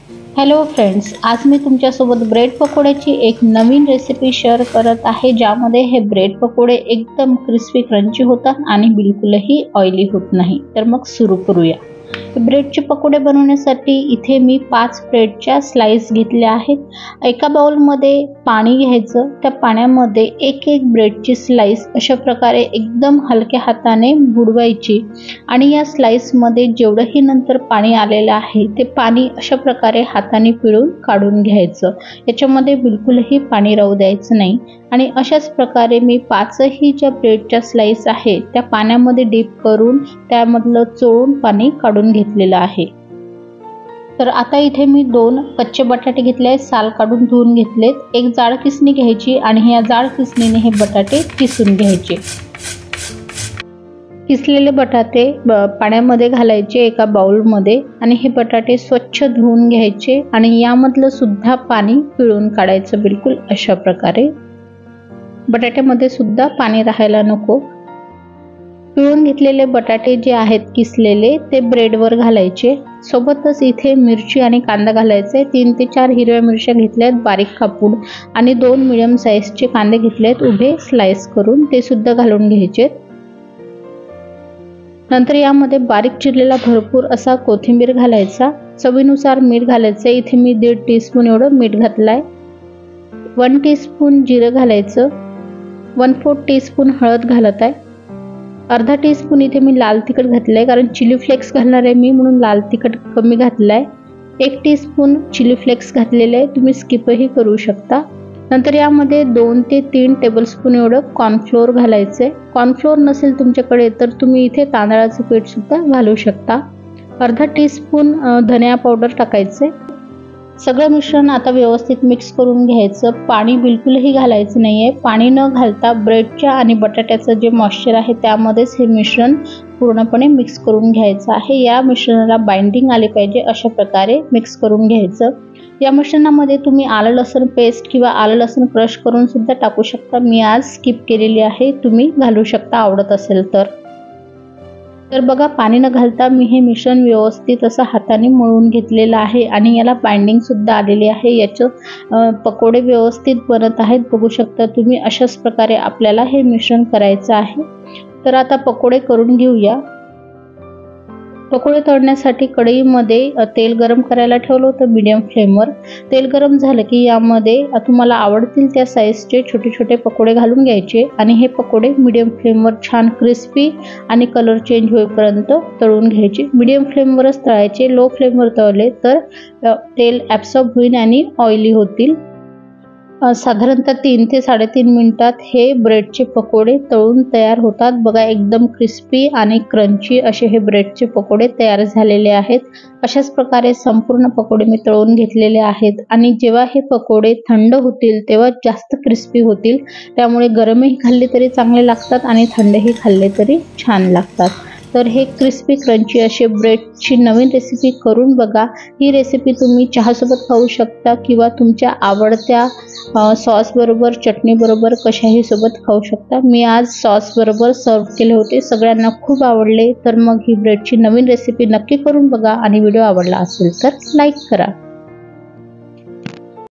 Hello friends, आज मी तुमच्यासोबत bread पकोड्याची एक नवीन रेसिपी शेअर करत आहे, ज्यामध्ये हे ब्रेड पकोडे एकदम क्रिस्पी क्रंची होतात आणि बिलकुलही ऑइली होत नाही। तर मग सुरू करूया। ब्रेडचे पकोडे बनवण्यासाठी इथे मी 5 ब्रेडच्या स्लाइस घेतल्या आहेत। एका बाउलमध्ये पाणी घ्यायचं, त्या पाण्यामध्ये एक एक ब्रेडची स्लाइस अशा प्रकारे एकदम हलक्या हाताने बुडवायची आणि या स्लाइसमध्ये जेवढंही नंतर पाणी आलेलं आहे ते पाणी अशा प्रकारे हाताने पिळून काढून घ्यायचं। याच्यामध्ये बिलकुलही पाणी राहू द्यायचं नाही आणि अशाच प्रकारे मी 5ही ज्या ब्रेडच्या स्लाइस आहे त्या पाण्यामध्ये डीप करून त्यामधलं चोळून पाणी काढून घेतलेलं आहे। तर आता इथे मी 2 कच्चे बटाटे घेतले आहेत, साल काढून धुवून घेतलेत। एक जाड किसणी घ्यायची आणि या जाड किसणीने हे बटाटे किसून घ्यायचे। किसलेले बटाटे पाण्यामध्ये घालायचे एका बाउलमध्ये आणि हे बटाटे स्वच्छ धुवून घ्यायचे आणि यामधलं सुद्धा पाणी पिळून काढायचं बिलकुल अशा प्रकारे। बटाट्यामध्ये सुद्धा पाणी राहायला नको। पिळून घेतलेले बटाटे जे आहेत किसलेले ते ब्रेडवर घालायचे। सोबतच इथे मिरची आणि कांदा घालायचे। 3 ते 4 हिरव्या मिरच्या घेतल्यात बारीक कापून आणि 2 मीडियम साइजचे कांदे घेतलेत उभे स्लाइस करून, ते सुद्धा घालून घ्यायचे। नंतर यामध्ये बारीक चिरलेला भरपूर असा कोथिंबीर घालायचा। चवीनुसार मीठ घालायचे। इथे मी 1.5 टीस्पून एवढं मीठ घातलंय। 1 टीस्पून जिरं घालायचं। 1/4 टीस्पून हळद घालत आहे। अर्धा टीस्पून इथे मी लाल तिखट घातलंय, कारण चिली फ्लेक्स घालणार आहे मी म्हणून लाल तिखट कमी घातलंय। 1 टीस्पून चिली फ्लेक्स घातलेले आहे, तुम्ही स्किपही करू शकता। नंतर यामध्ये 2 ते 3 टेबलस्पून एवढं कॉर्नफ्लोअर घालायचे। कॉर्नफ्लोअर नसेल तुमच्याकडे तर तुम्ही इथे तांदळाचं पीठ सुद्धा घालू शकता। अर्धा टीस्पून धनिया पावडर टाकायचे। सगळं मिश्रण आता व्यवस्थित मिक्स करून घ्यायचं। पाणी बिलकुलही घालायचं नाहीये। पाणी न घालता ब्रेडच्या आणि बटाट्याचं जे मॉइश्चर आहे त्यामध्येच हे मिश्रण पूर्णपणे मिक्स करून घ्यायचं आहे। या मिश्रणाला बाइंडिंग आली पाहिजे अशा प्रकारे मिक्स करून घ्यायचं। या मिश्रणामध्ये तुम्ही आलं लसूण पेस्ट किंवा आलं लसूण क्रश करून सुद्धा टाकू शकता। मी आज स्किप केलेली आहे, तुम्ही घालू शकता आवडत असेल तर। बघा, पाणी न घालता मी हे मिश्रण व्यवस्थित असं हाताने मळून घेतलेलं आहे आणि याला बाइंडिंग सुद्धा आलेली आहे। याचे पकोडे व्यवस्थित बनत आहेत, बघू शकता तुम्ही। अशाच प्रकारे आपल्याला हे मिश्रण करायचं आहे। तर आता पकोडे करून घेऊया। पकोडे तळण्यासाठी कढईमध्ये तेल गरम करायला ठेवलं होतं मीडियम फ्लेमवर। तेल गरम झालं की यामध्ये तुम्हाला आवडतील त्या साइजचे छोटे छोटे पकोडे घालून घ्यायचे आणि हे पकोडे मीडियम फ्लेमवर छान क्रिस्पी आणि कलर चेंज होईपर्यंत तळून घ्यायचे। मीडियम फ्लेमवरच तळायचे। लो फ्लेमवर तळले तर तेल ॲब्सॉर्ब होईल आणि ऑइली होतील। साधारणतः 3 ते 3.5 मिनिटात हे ब्रेडचे पकोडे तळून तयार होतात। बघा, एकदम क्रिस्पी आणि क्रंची असे हे ब्रेडचे पकोडे तयार झालेले आहेत। अशाच प्रकारे संपूर्ण पकोडे मी तळून घेतलेले आहेत आणि जेव्हा हे पकोडे थंड होतील तेव्हा जास्त क्रिस्पी होतील। त्यामुळे गरमही खाल्ले तरी चांगले लागतात आणि थंडही खाल्ले तरी छान लागतात। तर हे क्रिस्पी क्रंची असे ब्रेडची नवीन रेसिपी करून बघा। ही रेसिपी तुम्ही चहासोबत खाऊ शकता किंवा तुमच्या आवडत्या सॉस बरोबर, चटणी बरोबर, कशाही सोबत खाऊ शकता। मी आज सॉस बरोबर सर्व केले होते, सगळ्यांना खूप आवडले। तर मग ही ब्रेडची नवीन रेसिपी नक्की करून बघा आणि व्हिडिओ आवडला असेल तर लाईक करा।